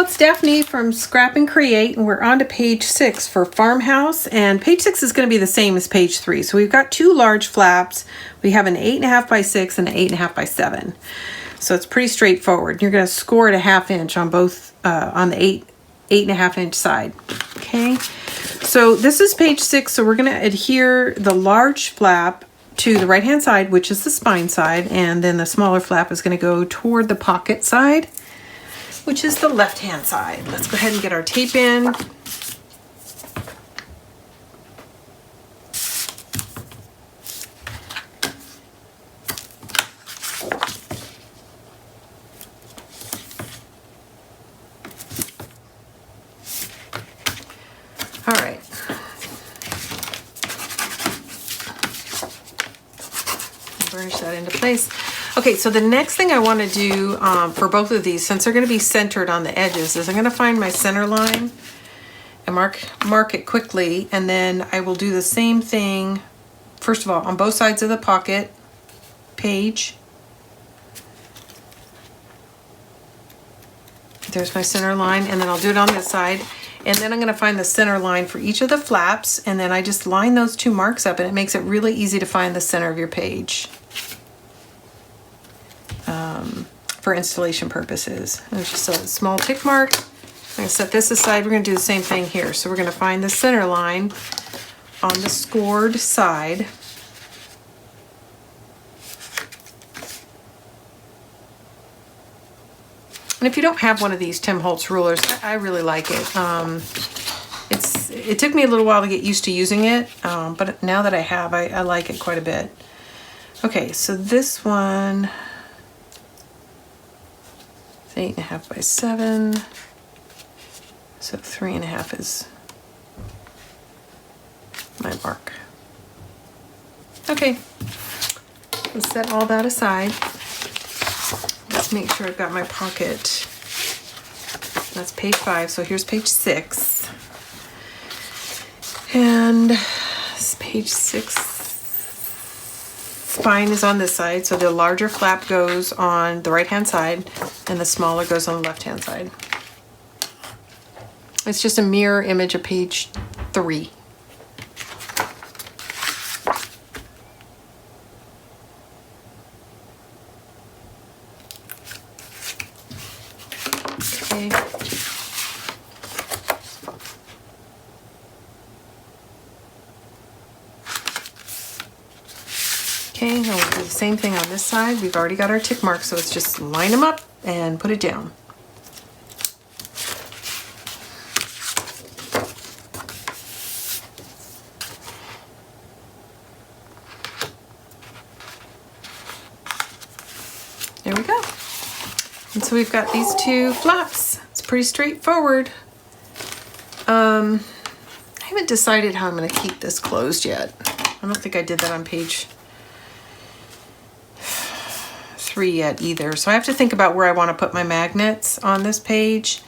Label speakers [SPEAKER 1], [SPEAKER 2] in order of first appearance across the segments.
[SPEAKER 1] it's Daphne from Scrap and Create, and we're on to page 6 for Farmhouse. And page 6 is going to be the same as page 3. So we've got two large flaps. We have an 8.5 by 6 and an 8.5 by 7. So it's pretty straightforward. You're going to score it a 1/2 inch on both, on the 8.5 inch side. Okay. So this is page 6. So we're going to adhere the large flap to the right hand side, which is the spine side, and then the smaller flap is going to go toward the pocket side, which is the left hand side. Let's go ahead and get our tape in. All right. Burnish that into place. Okay, so the next thing I want to do for both of these, since they're going to be centered on the edges, is I'm going to find my center line and mark it quickly, and then I will do the same thing, first of all, on both sides of the pocket page. There's my center line, and then I'll do it on this side. And then I'm going to find the center line for each of the flaps, and then I just line those two marks up, and it makes it really easy to find the center of your page for installation purposes. There's just a small tick mark. I'm going to set this aside. We're going to do the same thing here. So we're going to find the center line on the scored side. And if you don't have one of these Tim Holtz rulers, I really like it. It took me a little while to get used to using it, but now that I have, I like it quite a bit. Okay, so this one is 8.5 by 7. So 3.5 is my mark. Okay, let's set all that aside. Let's make sure I've got my pocket. That's page 5, so here's page 6. And this page 6 spine is on this side, so the larger flap goes on the right hand side and the smaller goes on the left hand side. It's just a mirror image of page 3. Okay. Okay, now we'll do the same thing on this side. We've already got our tick marks, so it's just line them up and put it down. There we go. And so we've got these two flaps. It's pretty straightforward. I haven't decided how I'm going to keep this closed yet. I don't think I did that on page 3 yet either. So I have to think about where I want to put my magnets on this page.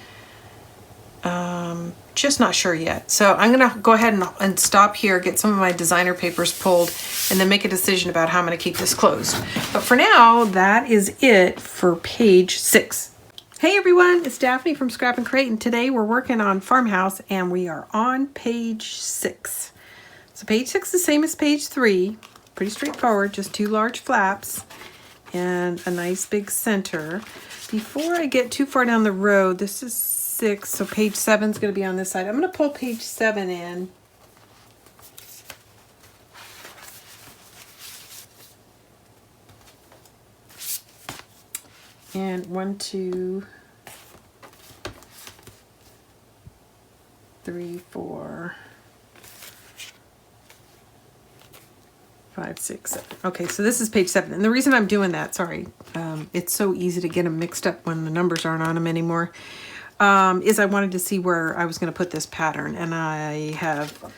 [SPEAKER 1] Just not sure yet. So I'm going to go ahead and stop here, get some of my designer papers pulled, and then make a decision about how I'm going to keep this closed. But for now, that is it for page 6. Hey everyone, it's Daphne from Scrap and Create, and today we're working on Farmhouse, and we are on page 6. So page 6 is the same as page 3. Pretty straightforward, just two large flaps and a nice big center. Before I get too far down the road, this is 6, so page 7 is going to be on this side. I'm going to pull page 7 in. And 1, 2, 3, 4, 5, 6, 7. Okay, so this is page 7. And the reason I'm doing that, sorry, it's so easy to get them mixed up when the numbers aren't on them anymore, is I wanted to see where I was going to put this pattern. And I have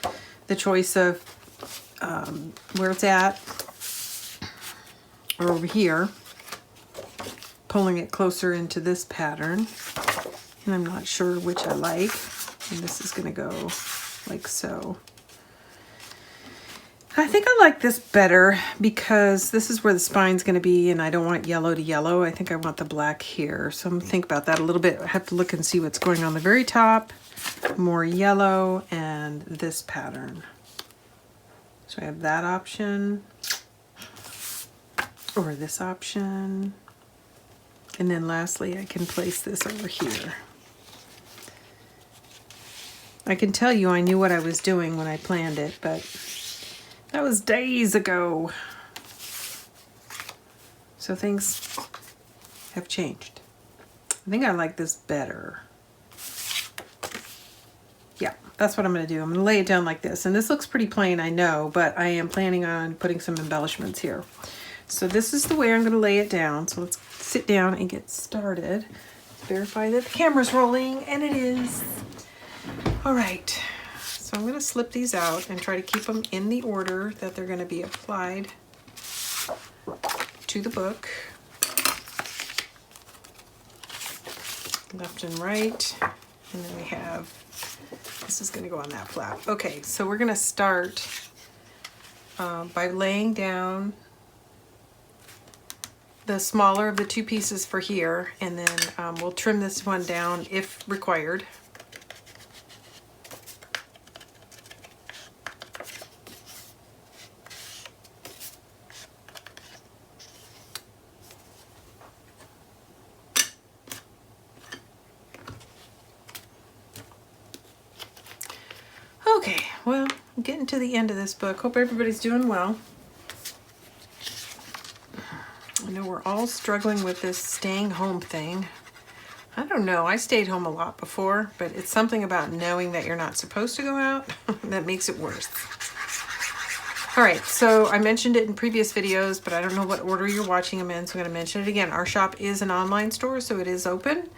[SPEAKER 1] the choice of where it's at, or over here, pulling it closer into this pattern. And I'm not sure which I like. And this is going to go like so. I think I like this better because this is where the spine's going to be, and I don't want yellow to yellow. I think I want the black here. So I'm going to think about that a little bit. I have to look and see what's going on the very top. More yellow and this pattern. So I have that option or this option. And then lastly, I can place this over here. I can tell you I knew what I was doing when I planned it, but that was days ago. So things have changed. I think I like this better. Yeah, that's what I'm going to do. I'm going to lay it down like this. And this looks pretty plain, I know, but I am planning on putting some embellishments here. So this is the way I'm going to lay it down. So let's sit down and get started. Verify that the camera's rolling, and it is. All right, so I'm going to slip these out and try to keep them in the order that they're going to be applied to the book. Left and right, and then we have, this is going to go on that flap. Okay, so we're going to start by laying down the smaller of the two pieces for here, and then we'll trim this one down if required. Okay, well, I'm getting to the end of this book. Hope everybody's doing well. I know we're all struggling with this staying home thing. I don't know, I stayed home a lot before, but it's something about knowing that you're not supposed to go out that makes it worse. All right, so I mentioned it in previous videos, but I don't know what order you're watching them in, so I'm going to mention it again. Our shop is an online store, so it is open.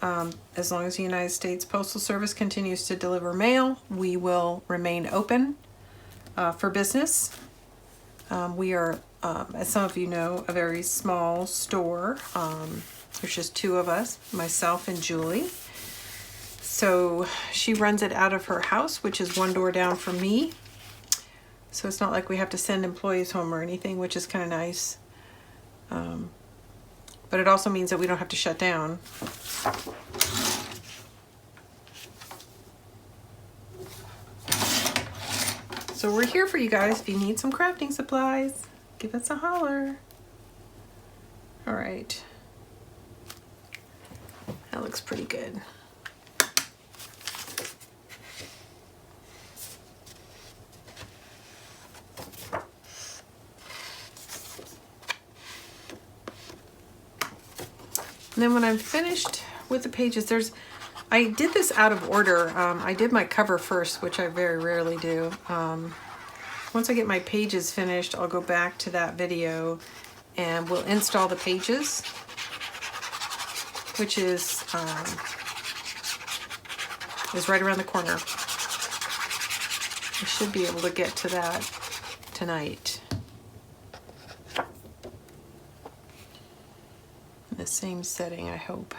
[SPEAKER 1] As long as the United States Postal Service continues to deliver mail, we will remain open for business. We are, as some of you know, a very small store. There's just two of us, myself and Julie. So she runs it out of her house, which is one door down from me. So it's not like we have to send employees home or anything, which is kind of nice. But it also means that we don't have to shut down. So we're here for you guys. If you need some crafting supplies, give us a holler. All right. That looks pretty good. And then when I'm finished with the pages, I did this out of order. I did my cover first, which I very rarely do. Once I get my pages finished, I'll go back to that video and we'll install the pages, which is right around the corner. I should be able to get to that tonight. The same setting, I hope.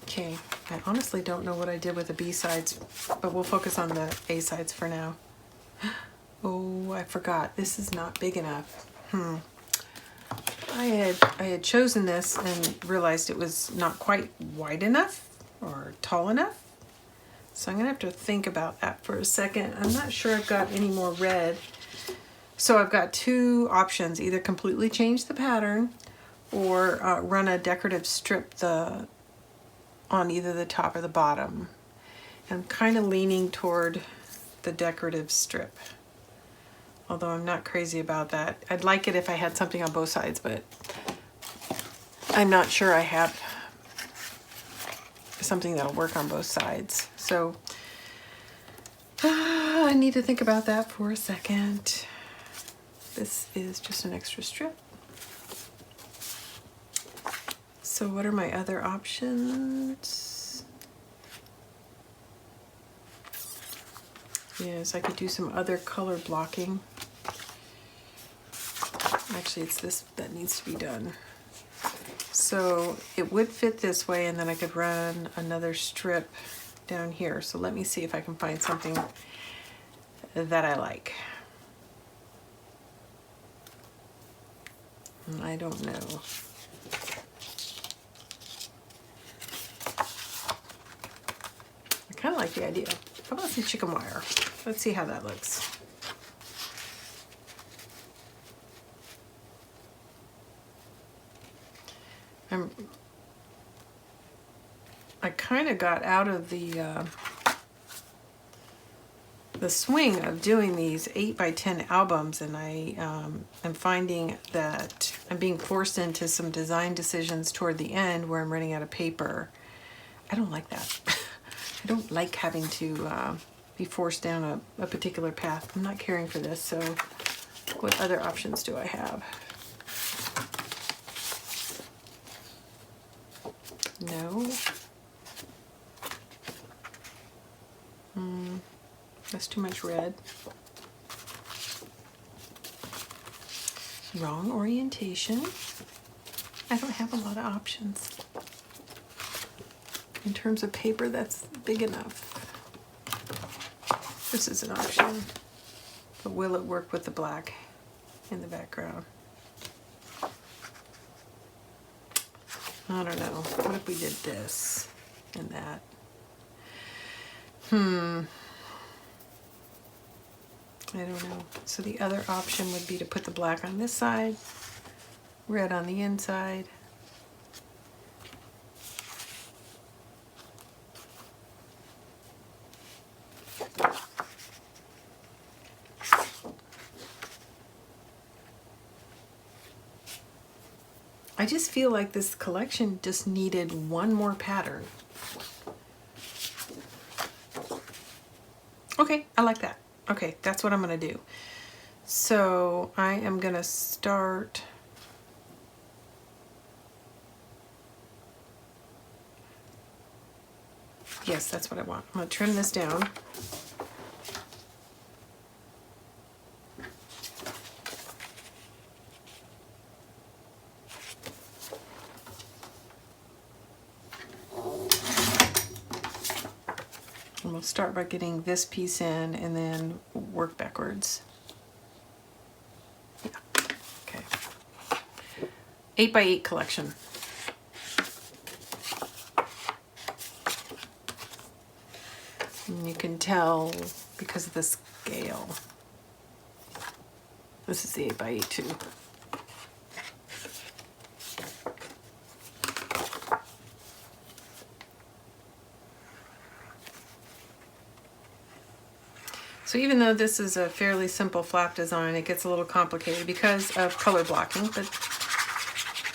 [SPEAKER 1] Okay, I honestly don't know what I did with the B sides, but we'll focus on the A sides for now. Oh, I forgot. This is not big enough. I had chosen this and realized it was not quite wide enough or tall enough. So I'm gonna have to think about that for a second. I'm not sure I've got any more red. So I've got two options, either completely change the pattern or run a decorative strip on either the top or the bottom. And I'm kind of leaning toward the decorative strip, although I'm not crazy about that. I'd like it if I had something on both sides, but I'm not sure I have something that'll work on both sides. So I need to think about that for a second. This is just an extra strip. So what are my other options? Yes, I could do some other color blocking. Actually, it's this that needs to be done. So it would fit this way, and then I could run another strip down here. So let me see if I can find something that I like. I don't know. I kind of like the idea. How about some chicken wire? Let's see how that looks. I kind of got out of the swing of doing these 8x10 albums, and I am finding that I'm being forced into some design decisions toward the end where I'm running out of paper. I don't like that. I don't like having to be forced down a particular path. I'm not caring for this, so what other options do I have? No. That's too much red. Wrong orientation. I don't have a lot of options. In terms of paper, that's big enough. This is an option, but will it work with the black in the background? I don't know. What if we did this and that? I don't know. So the other option would be to put the black on this side, red on the inside. I just feel like this collection just needed one more pattern. Okay, I like that. Okay, that's what I'm gonna do. So I am gonna start yes, that's what I want. I'm gonna trim this down. And we'll start by getting this piece in and then work backwards. Yeah, okay. 8x8 collection. And you can tell because of the scale. This is the 8x8 too. So even though this is a fairly simple flap design, it gets a little complicated because of color blocking, but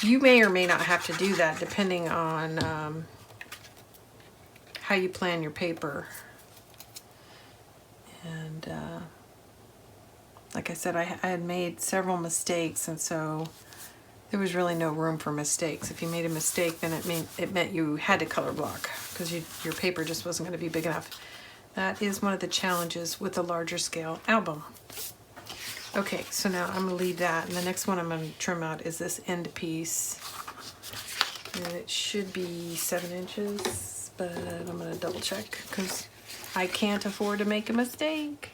[SPEAKER 1] you may or may not have to do that depending on how you plan your paper. And like I said, I had made several mistakes, and so there was really no room for mistakes. If you made a mistake, then it meant you had to color block because your paper just wasn't going to be big enough. That is one of the challenges with a larger scale album. Okay, so now I'm gonna leave that, and the next one I'm gonna trim out is this end piece. And it should be 7 inches, but I'm gonna double check because I can't afford to make a mistake.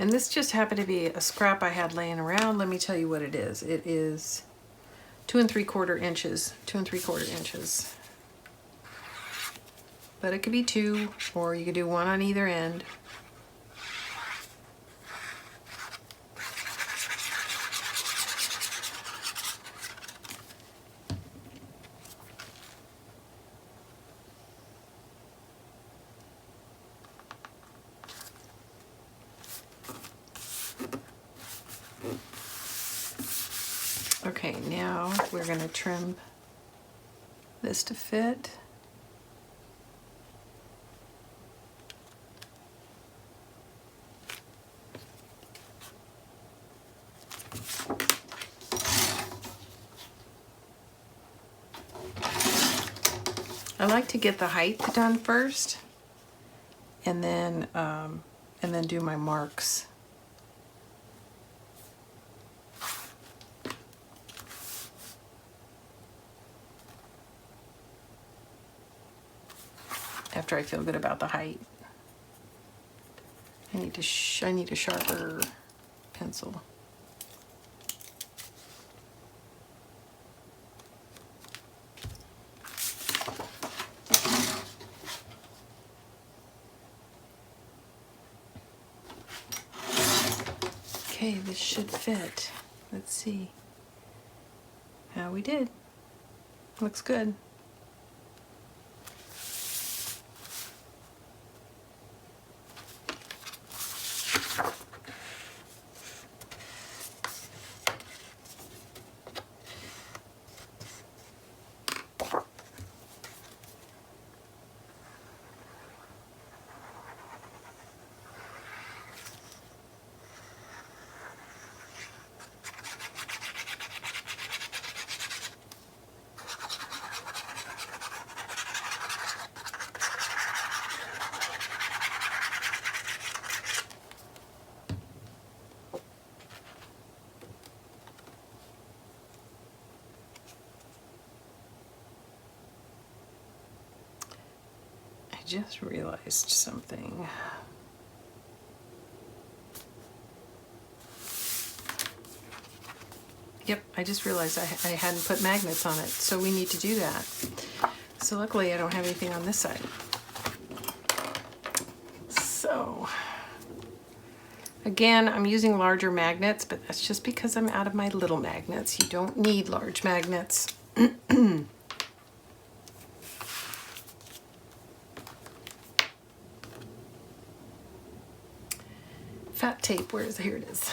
[SPEAKER 1] And this just happened to be a scrap I had laying around. Let me tell you what it is. It is 2 3/4 inches, 2 3/4 inches. But it could be 2, or you could do 1 on either end. Okay, now we're going to trim this to fit. I like to get the height done first, and then do my marks. After I feel good about the height. I need a sharper pencil. Okay, this should fit. Let's see how we did. Looks good. Just realized something. Yep, I just realized I hadn't put magnets on it, so we need to do that. So luckily I don't have anything on this side. So again, I'm using larger magnets, but that's just because I'm out of my little magnets. You don't need large magnets. Fat tape, here it is.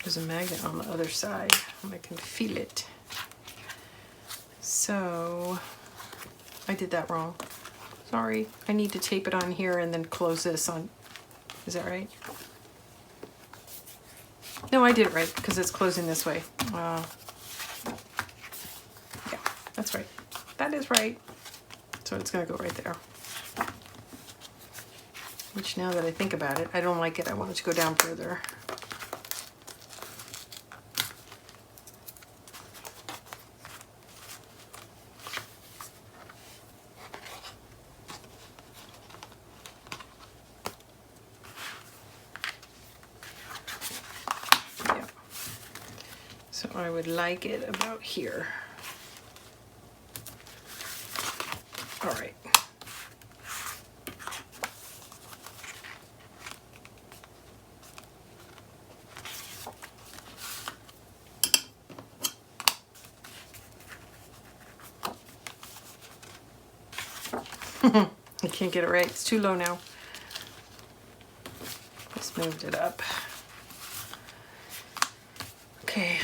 [SPEAKER 1] There's a magnet on the other side, and I can feel it. So I did that wrong. Sorry. I need to tape it on here and then close this on. Is that right? No, I did it right because it's closing this way. Yeah, that's right. That is right. So it's going to go right there. Which, now that I think about it, I don't like it. I want it to go down further. I would like it about here. All right. I can't get it right. It's too low now. Just moved it up. Okay.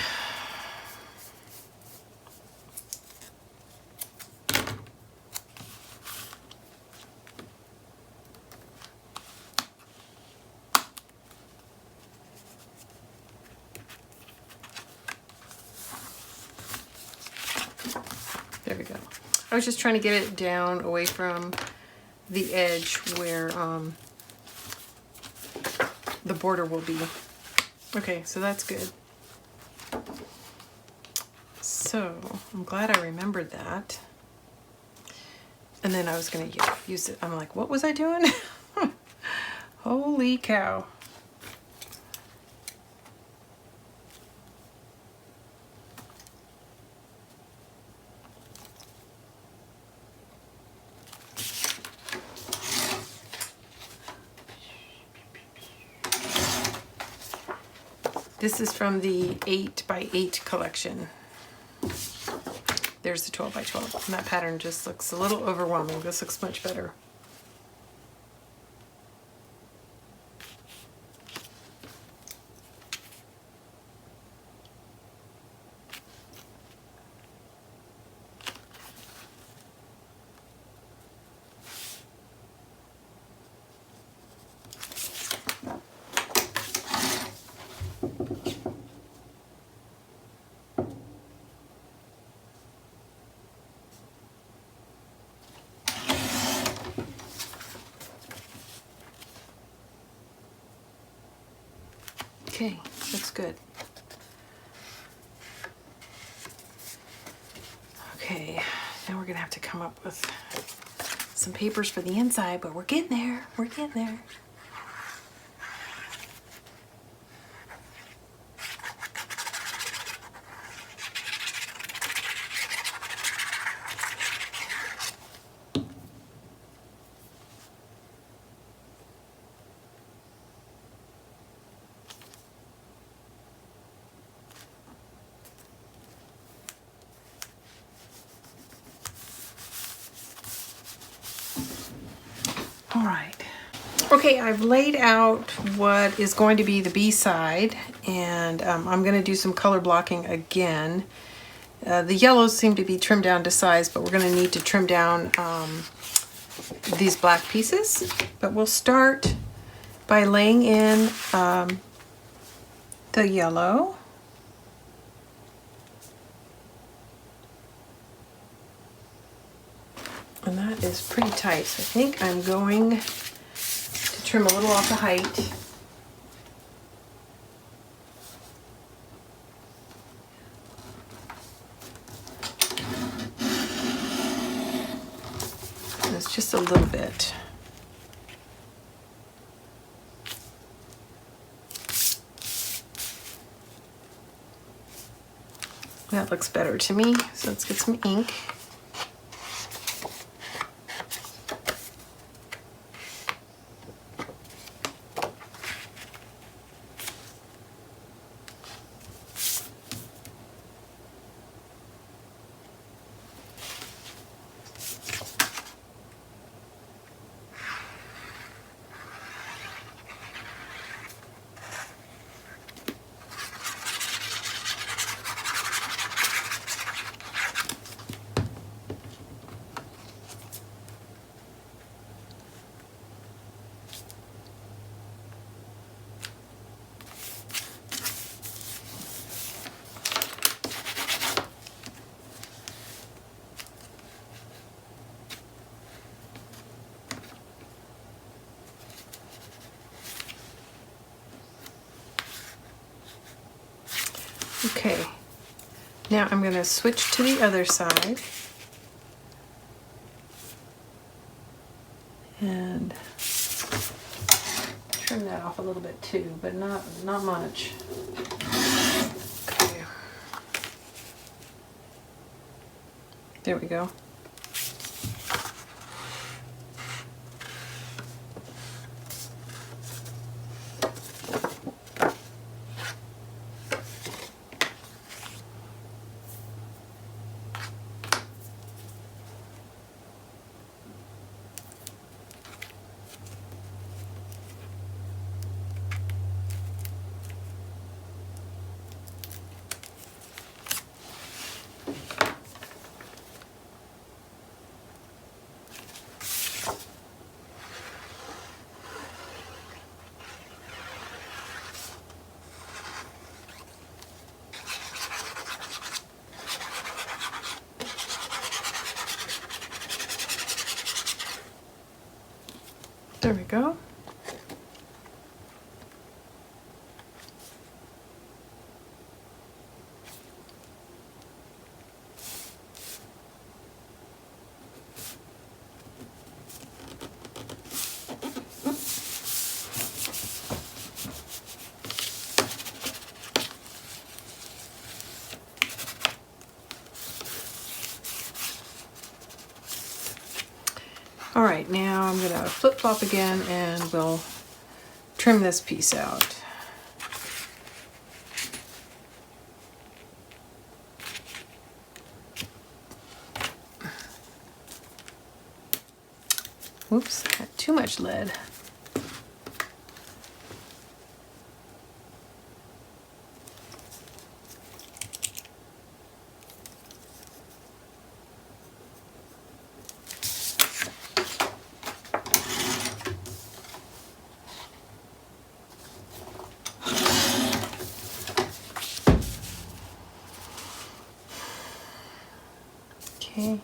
[SPEAKER 1] There we go. I was just trying to get it down away from the edge where the border will be. Okay, so that's good. So I'm glad I remembered that. And then I was gonna use it. I'm like, what was I doing? Holy cow. This is from the 8x8 collection. There's the 12x12. And that pattern just looks a little overwhelming. This looks much better. Okay, looks good. Okay, now we're gonna have to come up with some papers for the inside, but we're getting there. We're getting there. All right. Okay, I've laid out what is going to be the B side, and I'm going to do some color blocking again. The yellows seem to be trimmed down to size, but we're going to need to trim down these black pieces. But we'll start by laying in the yellow. And that is pretty tight, so I think I'm going to trim a little off the height. And it's just a little bit. That looks better to me, so let's get some ink. Okay, now I'm going to switch to the other side and trim that off a little bit too, but not much. Okay. There we go. There we go. All right, now I'm gonna flip-flop again and we'll trim this piece out. Oops, got too much lead. Okay.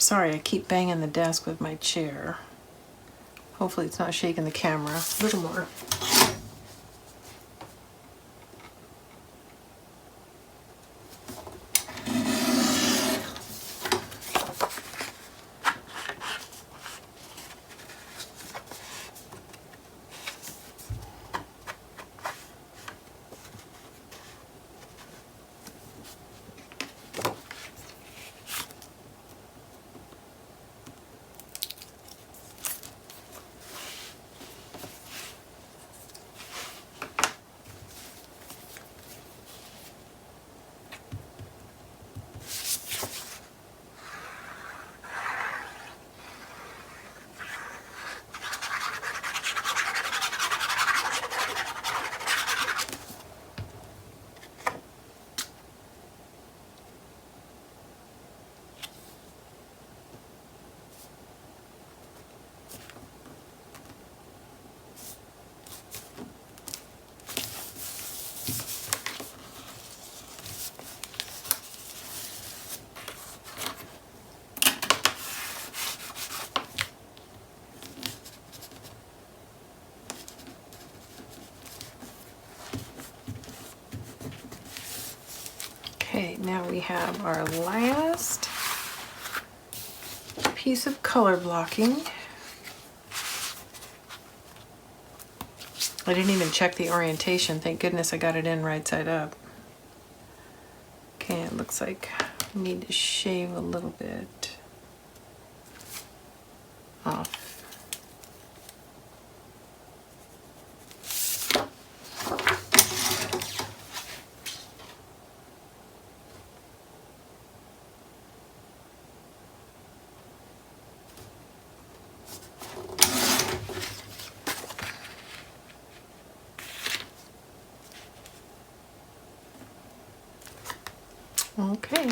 [SPEAKER 1] Sorry, I keep banging the desk with my chair. Hopefully it's not shaking the camera. A little more. Okay, now we have our last piece of color blocking. I didn't even check the orientation. Thank goodness I got it in right side up. Okay, it looks like I need to shave a little bit off. Okay.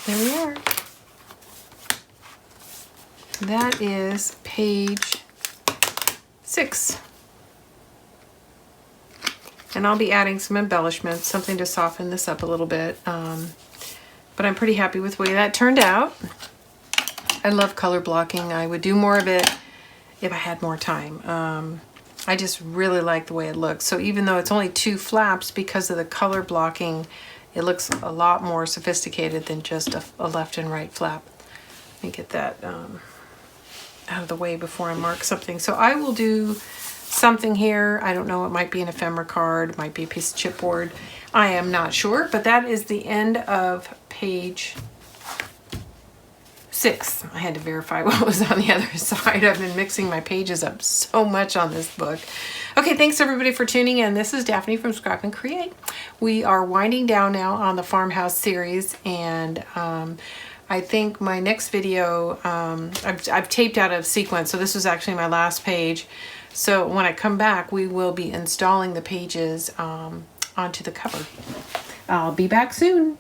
[SPEAKER 1] There we are. That is page 6. And I'll be adding some embellishments, something to soften this up a little bit. But I'm pretty happy with the way that turned out. I love color blocking. I would do more of it if I had more time. I just really like the way it looks. So even though it's only 2 flaps, because of the color blocking, it looks a lot more sophisticated than just a left and right flap. Let me get that out of the way before I mark something. So I will do something here. I don't know, it might be an ephemera card, it might be a piece of chipboard. I am not sure, but that is the end of page 6. I had to verify what was on the other side. I've been mixing my pages up so much on this book. Okay, thanks everybody for tuning in. This is Daphne from Scrap and Create. We are winding down now on the Farmhouse series, and I think my next video, I've taped out of sequence, so this was actually my last page. So when I come back, we will be installing the pages onto the cover. I'll be back soon.